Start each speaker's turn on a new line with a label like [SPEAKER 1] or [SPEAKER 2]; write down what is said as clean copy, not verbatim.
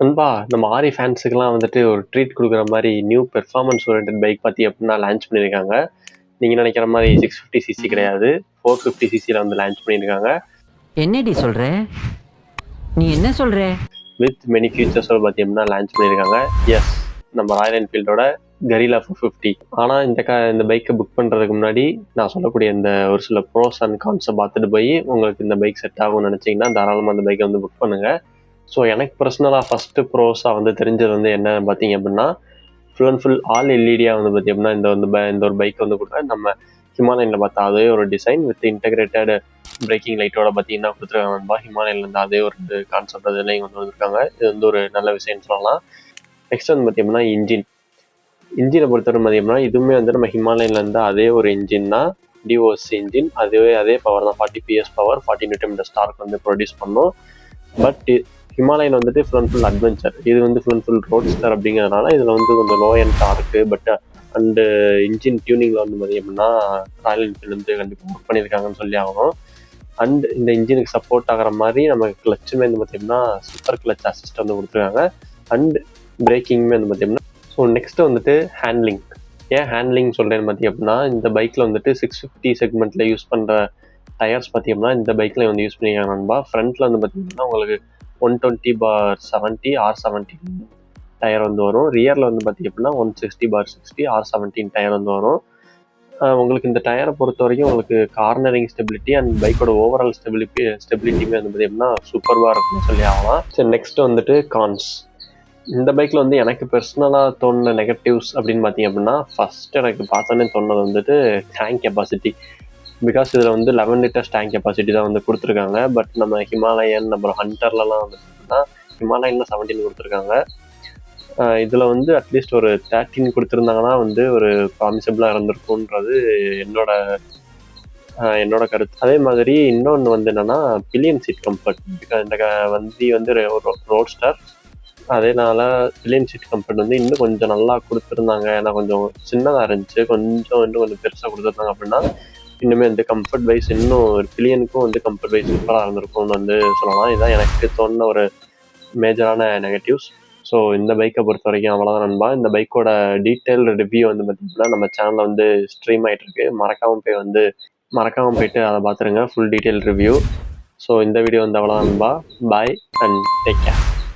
[SPEAKER 1] நண்பா, நம்ம ஆரி ஃபேன்ஸுக்குலாம் வந்துட்டு ஒரு ட்ரீட் குடுக்குற மாரி நியூ பெர்ஃபார்மன்ஸ் ஓரியன்டட் பைக் பாத்தீங்க அப்டின்னா லான்ச் பண்ணியிருக்காங்க. நீங்க நெனைக்கிற மாரி 650 சிசி கிடையாது. 450 சிசில வந்து லான்ச் பண்ணியிருக்காங்க.
[SPEAKER 2] என்னடி சொல்ற? நீ என்ன சொல்ற?
[SPEAKER 1] வித் மெனி ஃபீச்சர்ஸோட பாத்தீங்கன்னா லான்ச் பண்ணியிருக்காங்க. எஸ், நம்ம ராயல் என்ஃபீல்டோட கரில்லா 450. ஆனா இந்த பைக்க புக் பண்றதுக்கு முன்னாடி நான் சொல்லக்கூடிய இந்த ஒரு சில ப்ரோஸ் அண்ட் கான்ஸ பாத்துட்டு போய் உங்களுக்கு இந்த பைக் செட் ஆகும்னு நெனச்சீங்கன்னா தாராளமா அந்த பைக்க வந்து புக் பண்ணுங்க. ஸோ எனக்கு பர்சனலாக ஃபஸ்ட்டு ப்ரோஸாக வந்து தெரிஞ்சது வந்து என்ன பார்த்தீங்க அப்படின்னா, ஃபுல் அண்ட் ஃபுல் ஆல் எல்இடியாக வந்து பார்த்தீங்க அப்படின்னா இந்த ஒரு பைக் வந்து கொடுக்குறேன். நம்ம ஹிமாலயனில் பார்த்தா அதே ஒரு டிசைன் வித் இன்டெகிரேட்டட் பிரேக்கிங் லைட்டோட பார்த்தீங்கன்னா கொடுத்துருக்காங்க நண்பா. ஹிமாலயன்லேருந்து அதே ஒரு கான்செப்ட் அதுலேயும் கொண்டு வந்திருக்காங்க. இது வந்து ஒரு நல்ல விஷயம்னு சொல்லலாம். நெக்ஸ்ட் வந்து பார்த்தீங்கன்னா இன்ஜினை பொறுத்தவரை பார்த்தீங்கன்னா இதுவுமே வந்து நம்ம ஹிமாலயன்லேருந்து அதே ஒரு இன்ஜின் தான். DOC engine. அதே பவர் தான், 40 பிஎஸ் பவர், 40 நியூட்டன் ஸ்டார்க் வந்து ப்ரொடியூஸ் பண்ணும். பட் ஹிமாலயன் வந்துட்டு ஃபுல் அண்ட் ஃபுல் அட்வென்ச்சர். இது வந்து ஃபுல் அண்ட் ஃபுல் ரோட்ஸ்டர் அப்படிங்கிறதுனால இதில் வந்து கொஞ்சம் low and torque and engine டியூனிங்கில் வந்து பார்த்தீங்கன்னா ராயல் என்ஃபீல்டு வந்து கண்டிப்பாக ஒர்க் பண்ணியிருக்காங்கன்னு சொல்லி ஆகணும். அண்ட் இந்த இன்ஜினுக்கு சப்போர்ட் ஆகிற மாதிரி நம்ம கிளச்சுமே வந்து பார்த்தீங்கன்னா சூப்பர் கிளச் அசிஸ்ட் வந்து கொடுத்துருக்காங்க. அண்ட் பிரேக்கிங்குமே வந்து பார்த்தீங்கன்னா ஸோ நெக்ஸ்ட்டு வந்துட்டு ஹேண்ட்லிங். ஏன் ஹேண்ட்லிங் சொல்கிறேன்னு பார்த்தீங்க அப்படின்னா இந்த பைக்கில் வந்துட்டு 650 செக்மெண்ட்டில் யூஸ் பண்ணுற டயர்ஸ் பார்த்தீங்கன்னா இந்த பைக்கில் வந்து யூஸ் பண்ணியிருக்காங்க நண்பா. ஃப்ரண்ட்டில் வந்து பார்த்தீங்கன்னா உங்களுக்கு 120/70 R17 டயர் வந்து வரும். ரியரில் வந்து பார்த்தீங்க அப்படின்னா 160/60 R17 டயர் வந்து வரும். உங்களுக்கு இந்த டயரை பொறுத்த வரைக்கும் உங்களுக்கு கார்னரிங் ஸ்டெபிலிட்டி அண்ட் பைக்கோட ஓவரால் ஸ்டெபிலிட்டியுமே வந்து பார்த்தீங்கன்னா சூப்பர்வாக இருக்குன்னு சொல்லி ஆகலாம். சரி, நெக்ஸ்ட் வந்துட்டு கான்ஸ். இந்த பைக்கில் வந்து எனக்கு பர்சனலாக தோணுன நெகட்டிவ்ஸ் அப்படின்னு பார்த்தீங்க அப்படின்னா ஃபர்ஸ்ட் எனக்கு பார்த்தோன்னே தோணுது வந்துட்டு டேங்க் கெப்பாசிட்டி. பிகாஸ் இதில் வந்து 11 லிட்டர்ஸ் டேங்க் கெப்பாசிட்டி தான் வந்து கொடுத்துருக்காங்க. பட் நம்ம ஹிமாலயன் அப்புறம் ஹண்டர்லலாம் வந்து பார்த்தீங்கன்னா ஹிமாலயனில் 17 கொடுத்துருக்காங்க. இதில் வந்து அட்லீஸ்ட் ஒரு 13 கொடுத்துருந்தாங்கன்னா வந்து ஒரு ப்ராமிசபிளாக இருந்திருக்குன்றது என்னோட கருத்து. அதே மாதிரி இன்னொன்று வந்து என்னென்னா பில்லியன் சீட் கம்ஃபர்ட். இந்த வண்டி வந்து ரோட்ஸ்டர், அதனால பில்லியன் சீட் கம்ஃபர்ட் வந்து இன்னும் கொஞ்சம் நல்லா கொடுத்துருந்தாங்க. ஏன்னா கொஞ்சம் சின்னதாக இருந்துச்சு, இன்னும் கொஞ்சம் பெருசாக கொடுத்துருந்தாங்க அப்படின்னா இன்னுமே வந்து கம்ஃபர்ட் வைஸ் இன்னும் பில்லியனுக்கும் வந்து கம்ஃபர்ட் வைஸ் சூப்பராக இருந்திருக்கும்னு வந்து சொல்லலாம். இதுதான் எனக்கு தோணுன ஒரு மேஜரான நெகட்டிவ்ஸ். ஸோ இந்த பைக்கை பொறுத்த வரைக்கும் அவ்வளோதான் நண்பா. இந்த பைக்கோட டீட்டெயில் ரிவ்யூ வந்து பார்த்தீங்கன்னா நம்ம சேனலில் வந்து ஸ்ட்ரீம் ஆகிட்டு இருக்கு. மறக்காமல் போயிட்டு அதை பார்த்துருங்க, ஃபுல் டீட்டெயில் ரிவ்யூ. ஸோ இந்த வீடியோ வந்து அவ்வளோதான் நண்பா. பாய் அண்ட் டேக் கேர்.